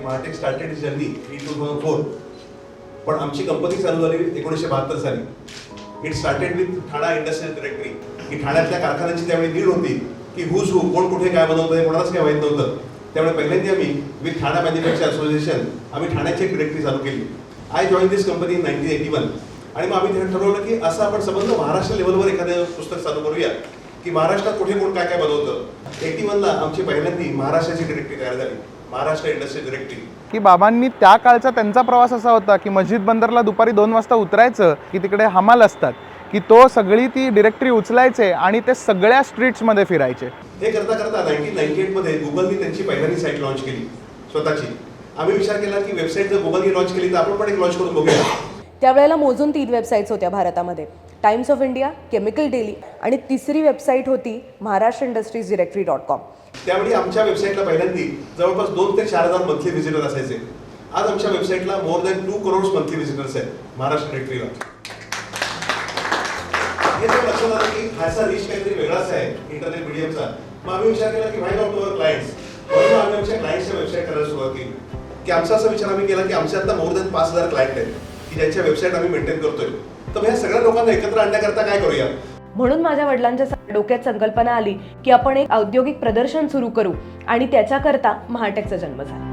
महाटेक started its journey in 2004, पण आमची company चालू झाली 1972 साली. It started with Thana industrial directory, की ठाण्यातल्या कारखान्यांची त्यावेळी नीड होती की हुज हू कोण कुठे काय बनवतं हे कोणालाच काय माहीत नव्हतं. त्यामुळे पहिल्यांदा आम्ही विथ ठाणा मॅन्युफॅक्चर असोसिएशन आम्ही ठाण्याची एक डायरेक्टरी चालू केली. I join this company in 1981. आणि मग आम्ही ठरवलं की असं आपण संबंध महाराष्ट्र लेवलवर एखादं पुस्तक चालू करूया की महाराष्ट्रात कुठे कोण काय काय बनवतं. 81ला आमची पहिल्यांदी महाराष्ट्राची डायरेक्टरी तयार झाली, महाराष्ट्र इंडस्ट्रियल डायरेक्टरी. की बाबांनी त्या काळचा त्यांचा प्रवास असा होता की मस्जिद बंदरला दुपारी 2 वाजता उतरायचं की तिकडे हमाल असतात, की तो सगळी ती डिरेक्टरी उचलायचे आणि ते सगळ्या स्ट्रीट्समध्ये फिरायचे. हे करता करता 1998 मध्ये गुगलनी त्यांची पहिल्यांदी साईट लॉन्च केली स्वतःची. आम्ही विचार केला की वेबसाईट जर गुगलनी लॉन्च केली तर आपण पण एक लॉन्च करून बघूया. त्यावेळेला मोजून 3 वेबसाईट्स होत्या भारतामध्ये, times of India, chemical daily आणि तिसरी वेबसाईट होती महाराष्ट्र इंडस्ट्रीज डायरेक्टरी.com. त्यावेळी आमच्या वेबसाईटला पहिल्यांदी जवळपास 2 ते 4,000 मंथली व्हिजिटर असायचे. आज आमच्या वेबसाईटला more than 2 crore monthly visitors आहेत महाराष्ट्र डायरेक्टरीला. हे जर लक्षात आलं की ह्याचा रिच काहीतरी वेगळाच आहे इंटरनेट मीडियमचा. मग आम्ही विचार केला की व्हाय नॉट अवर क्लायंट्स, म्हणून आम्ही आमच्या क्लायंट्सच्या वेबसाईट करायला सुरुवात केली. की आमचा असा विचार आम्ही केला की आमच्या आता मोर दॅन 5,000 क्लायंट आहेत की ज्यांच्या वेबसाईट आम्ही मेंटेन करतोय. तर ह्या सगळ्या लोकांना एकत्र आणण्याकरता काय करूया. म्हणून माझ्या वडिलांच्या डोक्यात संकल्पना आली की आपण एक औद्योगिक प्रदर्शन सुरू करू आणि त्याच्याकरता महाटेकचा जन्म झाला.